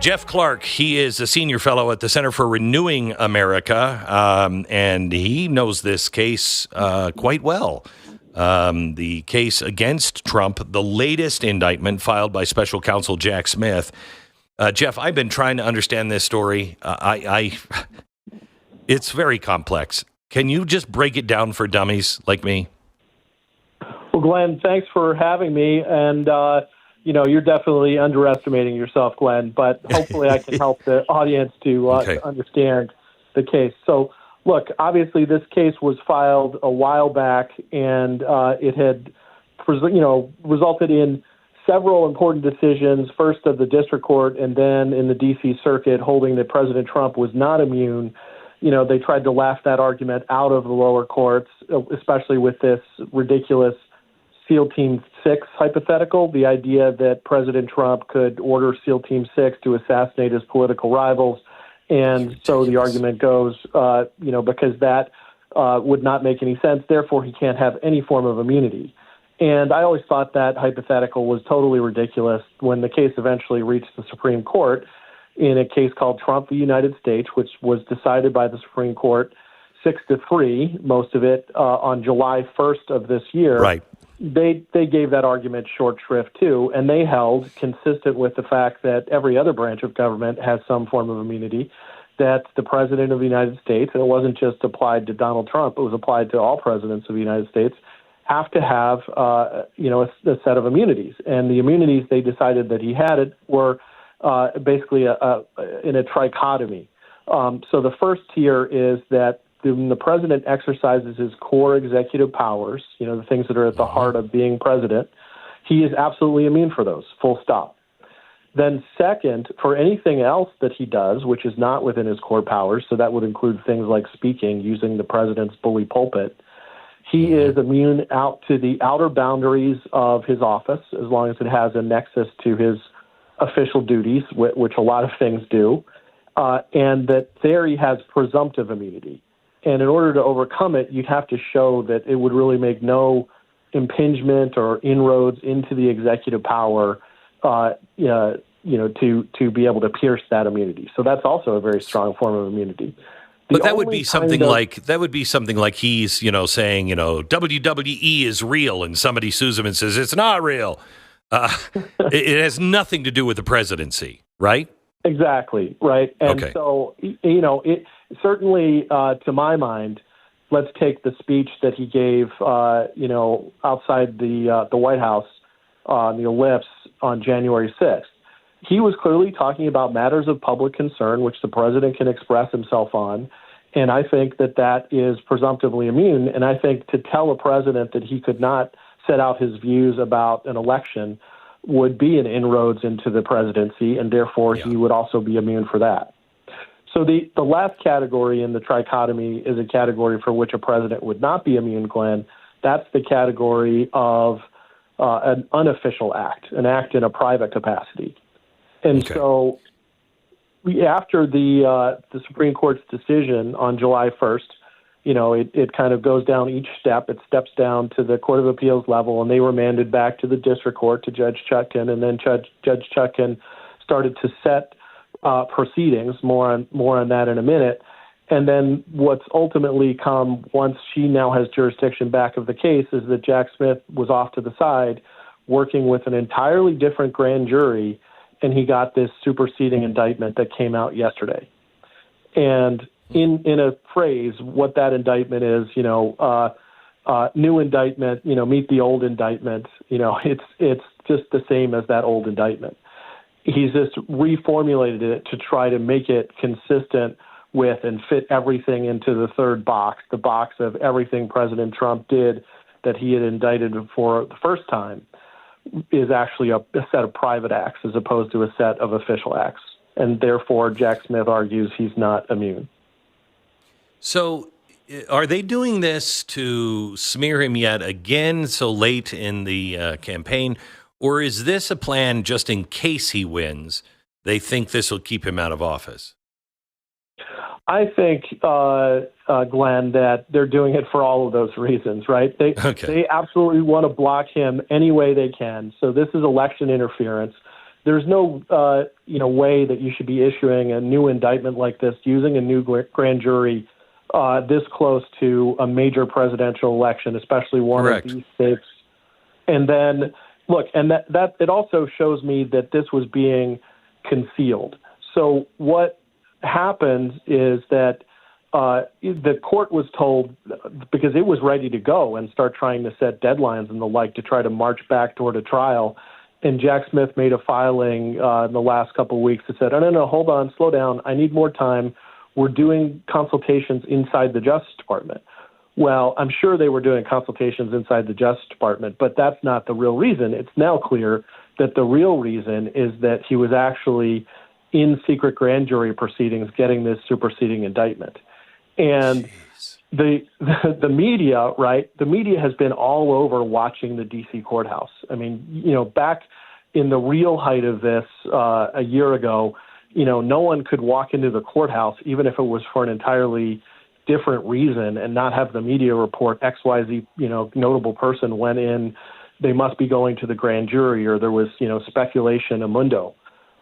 Jeff Clark, he is a senior fellow at the Center for Renewing America, and he knows this case quite well. The case against Trump, the latest indictment filed by special counsel Jack Smith. Jeff, I've been trying to understand this story. It's very complex. Can you just break it down for dummies like me? Well, Glenn, thanks for having me. And, you're definitely underestimating yourself, Glenn, but hopefully I can help the audience to understand the case. So, look, obviously this case was filed a while back, and it had, resulted in several important decisions, first of the district court and then in the D.C. Circuit, holding that President Trump was not immune. They tried to laugh that argument out of the lower courts, especially with this ridiculous SEAL Team 6 hypothetical, the idea that President Trump could order SEAL Team 6 to assassinate his political rivals. And so the argument goes, because that would not make any sense, therefore he can't have any form of immunity. And I always thought that hypothetical was totally ridiculous when the case eventually reached the Supreme Court in a case called Trump v. United States, which was decided by the Supreme Court 6-3, most of it on July 1st of this year. Right. They gave that argument short shrift, too, and they held, consistent with the fact that every other branch of government has some form of immunity, that the President of the United States, and it wasn't just applied to Donald Trump, it was applied to all presidents of the United States, have to have a set of immunities. And the immunities they decided that he had were basically in a trichotomy. So the first tier is that when the president exercises his core executive powers, the things that are at the heart of being president, he is absolutely immune for those, full stop. Then second, for anything else that he does, which is not within his core powers, so that would include things like speaking, using the president's bully pulpit, he is immune out to the outer boundaries of his office, as long as it has a nexus to his official duties, which a lot of things do, and that there he has presumptive immunity. And in order to overcome it, you'd have to show that it would really make no impingement or inroads into the executive power, to be able to pierce that immunity. So that's also a very strong form of immunity. But that would be something like he's, saying, WWE is real, and somebody sues him and says it's not real. It has nothing to do with the presidency, right? Exactly, right. And so, it certainly, to my mind, let's take the speech that he gave, outside the White House on the Ellipse on January 6th. He was clearly talking about matters of public concern, which the president can express himself on. And I think that is presumptively immune. And I think to tell a president that he could not set out his views about an election would be an inroads into the presidency, and therefore he would also be immune for that. So the last category in the trichotomy is a category for which a president would not be immune, Glenn. That's the category of an unofficial act, an act in a private capacity. And so after the Supreme Court's decision on July 1st, it kind of goes down each step. It steps down to the Court of Appeals level, and they remanded back to the district court to Judge Chutkan, and then Judge Chutkan started to set proceedings. More on that in a minute. And then what's ultimately come once she now has jurisdiction back of the case is that Jack Smith was off to the side working with an entirely different grand jury, and he got this superseding indictment that came out yesterday. And in a phrase, what that indictment is, new indictment, meet the old indictment, it's just the same as that old indictment. He's just reformulated it to try to make it consistent with and fit everything into the third box, the box of everything President Trump did that he had indicted for the first time is actually a set of private acts as opposed to a set of official acts. And therefore, Jack Smith argues he's not immune. So are they doing this to smear him yet again so late in the campaign? Or is this a plan just in case he wins? They think this will keep him out of office? I think, Glenn, that they're doing it for all of those reasons, right? They absolutely want to block him any way they can. So this is election interference. there's no way that you should be issuing a new indictment like this using a new grand jury this close to a major presidential election, especially one Correct. of these states. And then look, and that it also shows me that this was being concealed. So what happens is that the court was told, because it was ready to go and start trying to set deadlines and the like to try to march back toward a trial. And Jack Smith made a filing in the last couple of weeks that said, no, hold on, slow down. I need more time. We're doing consultations inside the Justice Department. Well, I'm sure they were doing consultations inside the Justice Department, but that's not the real reason. It's now clear that the real reason is that he was actually in secret grand jury proceedings getting this superseding indictment. And the media, right, the media has been all over watching the D.C. courthouse. I mean, back in the real height of this a year ago, no one could walk into the courthouse, even if it was for an entirely different reason, and not have the media report XYZ, notable person went in, they must be going to the grand jury, or there was, speculation amundo.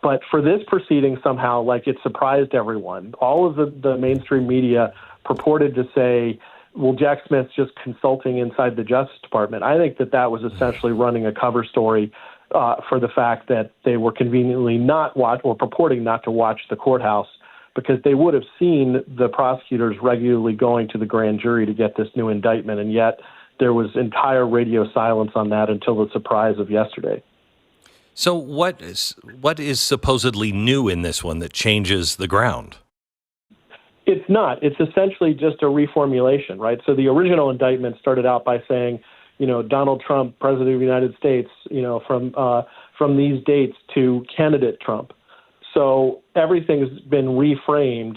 But for this proceeding, somehow, it surprised everyone. All of the mainstream media purported to say, well, Jack Smith's just consulting inside the Justice Department. I think that was essentially running a cover story for the fact that they were conveniently purporting not to watch the courthouse, because they would have seen the prosecutors regularly going to the grand jury to get this new indictment, and yet there was entire radio silence on that until the surprise of yesterday. So what is supposedly new in this one that changes the ground? It's not. It's essentially just a reformulation, right? So the original indictment started out by saying, Donald Trump, President of the United States, from these dates to candidate Trump. So everything's been reframed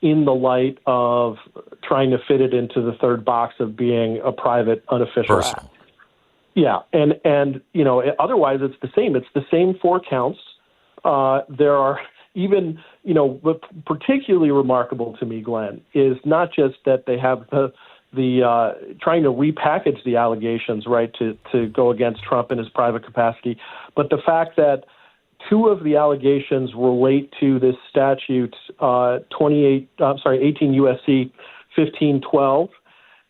in the light of trying to fit it into the third box of being a private, unofficial act. Yeah, and otherwise it's the same. It's the same 4 counts. There are even, what particularly remarkable to me, Glenn, is not just that they have the trying to repackage the allegations, right, to go against Trump in his private capacity, but the fact that 2 of the allegations relate to this statute, 18 U.S.C. 1512.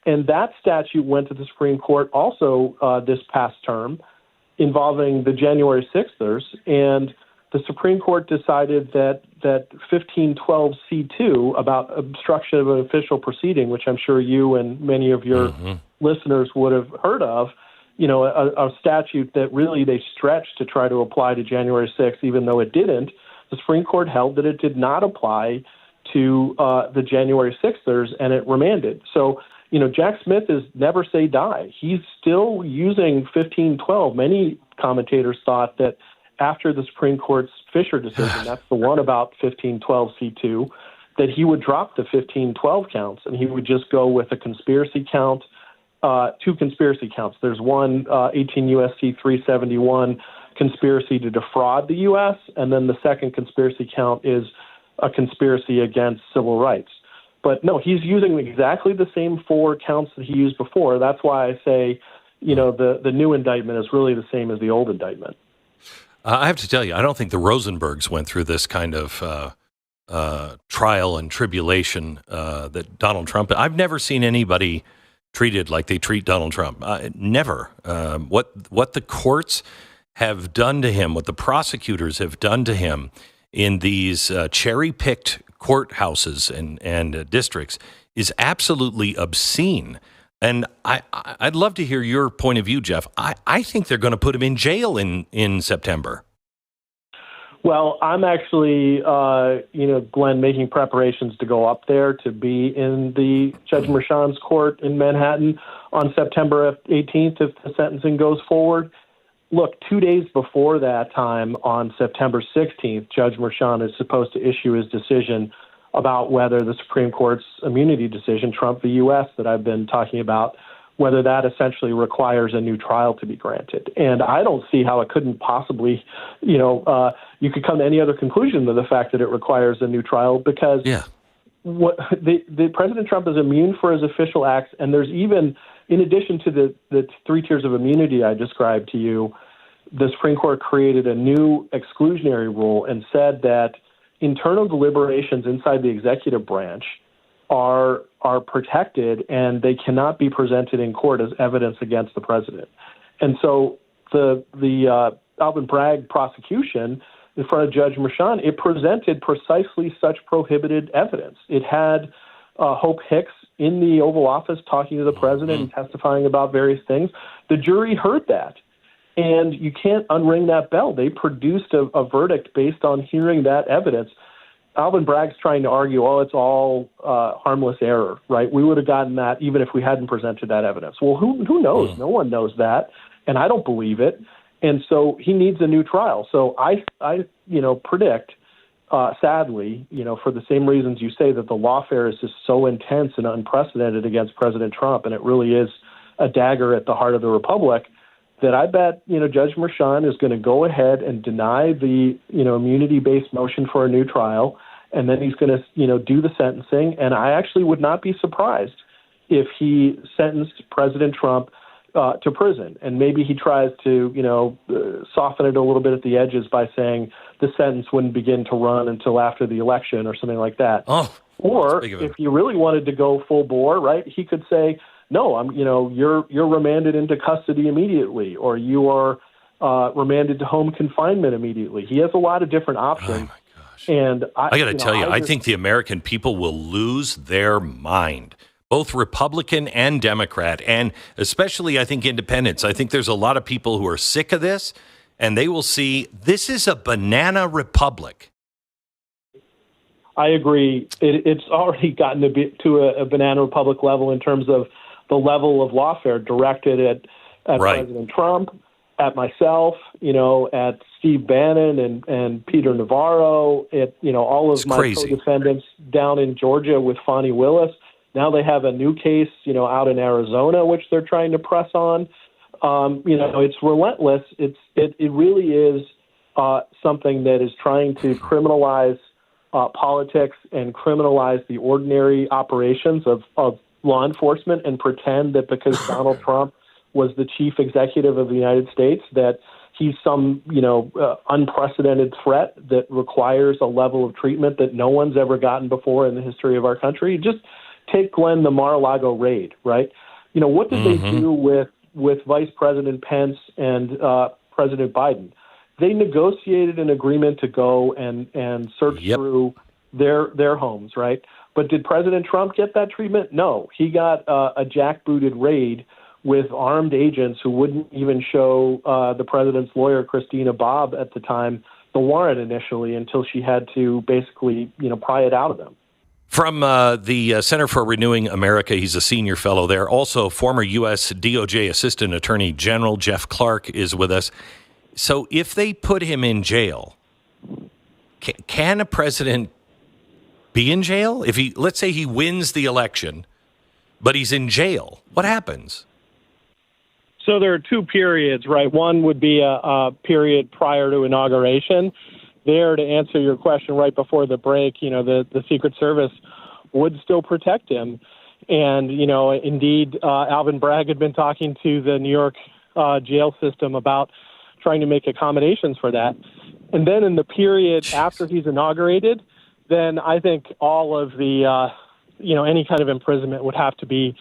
And that statute went to the Supreme Court also this past term, involving the January 6thers, and the Supreme Court decided that 1512C2, about obstruction of an official proceeding, which I'm sure you and many of your listeners would have heard of, a statute that really they stretched to try to apply to January 6th, even though it didn't. The Supreme Court held that it did not apply to the January 6thers, and it remanded. So, Jack Smith is never say die. He's still using 1512. Many commentators thought that after the Supreme Court's Fisher decision, that's the one about 1512C2, that he would drop the 1512 counts and he would just go with a conspiracy count, 2 conspiracy counts. There's one, 18 U.S.C. 371, conspiracy to defraud the U.S., and then the second conspiracy count is a conspiracy against civil rights. But no, he's using exactly the same 4 counts that he used before. That's why I say, the new indictment is really the same as the old indictment. I have to tell you, I don't think the Rosenbergs went through this kind of trial and tribulation that Donald Trump. I've never seen anybody treated like they treat Donald Trump. Never. What the courts have done to him, what the prosecutors have done to him in these cherry-picked courthouses and districts is absolutely obscene. And I'd love to hear your point of view, Jeff. I think they're going to put him in jail in September. Well, I'm actually, Glenn, making preparations to go up there to be in the Judge Merchan's court in Manhattan on September 18th if the sentencing goes forward. Look, 2 days before that time, on September 16th, Judge Merchan is supposed to issue his decision about whether the Supreme Court's immunity decision, Trump v. U.S., that I've been talking about, whether that essentially requires a new trial to be granted. And I don't see how it couldn't possibly, you could come to any other conclusion than the fact that it requires a new trial, because the President Trump is immune for his official acts, and there's even, in addition to the 3 tiers of immunity I described to you, the Supreme Court created a new exclusionary rule and said that internal deliberations inside the executive branch are protected and they cannot be presented in court as evidence against the president. And so the Alvin Bragg prosecution in front of Judge Merchan, it presented precisely such prohibited evidence. It had Hope Hicks in the Oval Office talking to the president and testifying about various things. The jury heard that. And you can't unring that bell. They produced a verdict based on hearing that evidence. Alvin Bragg's trying to argue, oh, it's all harmless error, right? We would have gotten that even if we hadn't presented that evidence. Well, who knows? No one knows that, and I don't believe it. And so he needs a new trial. So I predict, sadly, for the same reasons you say, that the lawfare is just so intense and unprecedented against President Trump, and it really is a dagger at the heart of the republic, that I bet, Judge Merchan is going to go ahead and deny the, immunity-based motion for a new trial, and then he's going to, do the sentencing. And I actually would not be surprised if he sentenced President Trump to prison. And maybe he tries to, soften it a little bit at the edges by saying the sentence wouldn't begin to run until after the election or something like that. Oh, or if you really wanted to go full bore, right, he could say, no, you're remanded into custody immediately, or you are remanded to home confinement immediately. He has a lot of different options. Oh my gosh. And I got to tell you, I think the American people will lose their mind, both Republican and Democrat, and especially, I think, independents. I think there's a lot of people who are sick of this, and they will see this is a banana republic. I agree. It's already gotten to a banana republic level in terms of the level of lawfare directed at right. President Trump, at myself, at Steve Bannon and Peter Navarro, at, all of my co-defendants down in Georgia with Fani Willis. Now they have a new case, out in Arizona, which they're trying to press on. It's relentless. It really is something that is trying to criminalize politics and criminalize the ordinary operations of law enforcement, and pretend that because Donald Trump was the chief executive of the United States, that he's some, unprecedented threat that requires a level of treatment that no one's ever gotten before in the history of our country. Just take, Glenn, the Mar-a-Lago raid, right? What did they do with Vice President Pence and President Biden? They negotiated an agreement to go and search through their homes, right? But did President Trump get that treatment? No. He got a jackbooted raid with armed agents who wouldn't even show the president's lawyer, Christina Bobb, at the time, the warrant initially, until she had to basically, pry it out of them. From the Center for Renewing America, he's a senior fellow there. Also, former U.S. DOJ Assistant Attorney General Jeff Clark is with us. So if they put him in jail, can a president be in jail? If let's say he wins the election, but he's in jail, what happens? So there are two periods, right? One would be a period prior to inauguration. There, to answer your question right before the break, the Secret Service would still protect him. And, indeed, Alvin Bragg had been talking to the New York jail system about trying to make accommodations for that. And then in the period after he's inaugurated, then I think all of the, any kind of imprisonment would have to be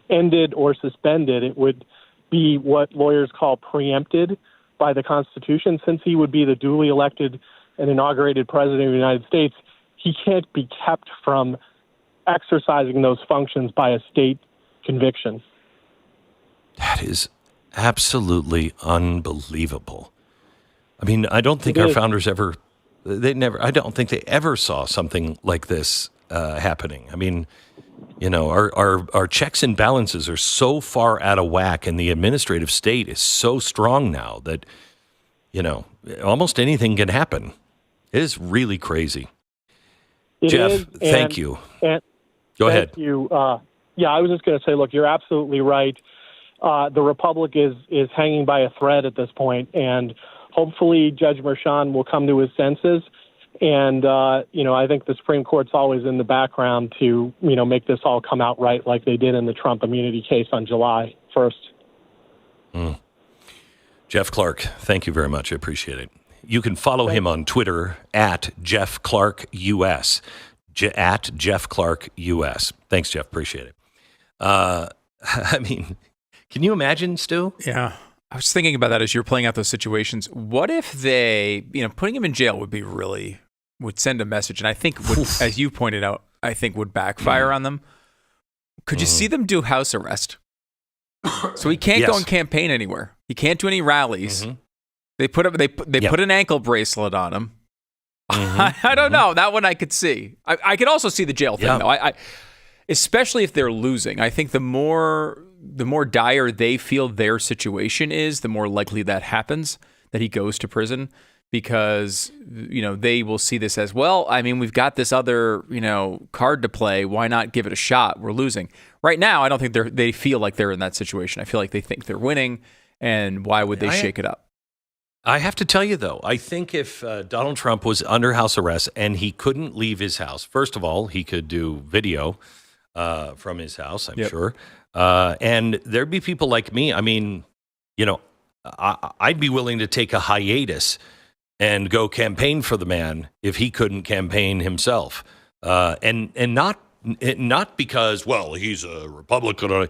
ended or suspended. It would be what lawyers call preempted by the Constitution. Since he would be the duly elected and inaugurated president of the United States, he can't be kept from exercising those functions by a state conviction. That is absolutely unbelievable. I mean, I don't think our founders I don't think they ever saw something like this happening. I mean, our checks and balances are so far out of whack, and the administrative state is so strong now that, almost anything can happen. It is really crazy. Jeff, thank you. Go ahead. Thank you. I was just going to say, look, you're absolutely right. The Republic is hanging by a thread at this point, and hopefully Judge Merchan will come to his senses. And, I think the Supreme Court's always in the background to, make this all come out right like they did in the Trump immunity case on July 1st. Jeff Clark, thank you very much. I appreciate it. You can follow him on Twitter at Jeff Clark US. At Jeff Clark US. Thanks, Jeff. Appreciate it. I mean, can you imagine, Stu? Yeah. I was thinking about that as you're playing out those situations. What if they, putting him in jail would send a message, and I think, as you pointed out, I think would backfire on them. Could you see them do house arrest? So he can't go and campaign anywhere. He can't do any rallies. Mm-hmm. They put an ankle bracelet on him. Mm-hmm. I don't know. That one I could see. I could also see the jail thing, though. I especially if they're losing. I think the more dire they feel their situation is, the more likely that happens, that he goes to prison, because they will see this as, well, I mean, we've got this other card to play. Why not give it a shot? We're losing right now. I don't think they feel like they're in that situation. I feel like they think they're winning, and why would they shake it up? I have to tell you, though, I think if Donald Trump was under house arrest and he couldn't leave his house, first of all, he could do video from his house, I'm sure. And there'd be people like me. I mean, I'd be willing to take a hiatus and go campaign for the man if he couldn't campaign himself. And not because, well, he's a Republican,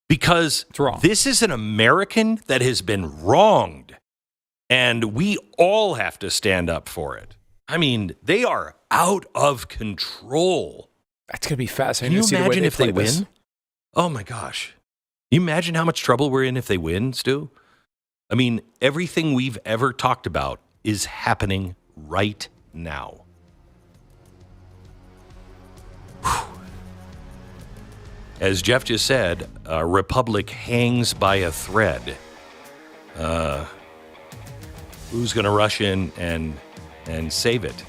because this is an American that has been wronged. And we all have to stand up for it. I mean, they are out of control. That's going to be fascinating. Can you imagine if they win? Oh, my gosh. Can you imagine how much trouble we're in if they win, Stu? I mean, everything we've ever talked about is happening right now. Whew. As Jeff just said, a republic hangs by a thread. Who's going to rush in and save it?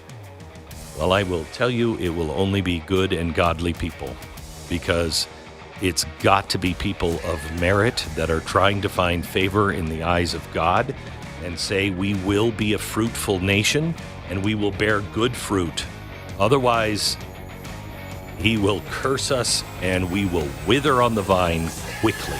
Well, I will tell you, it will only be good and godly people, because it's got to be people of merit that are trying to find favor in the eyes of God and say, we will be a fruitful nation and we will bear good fruit. Otherwise, he will curse us and we will wither on the vine quickly.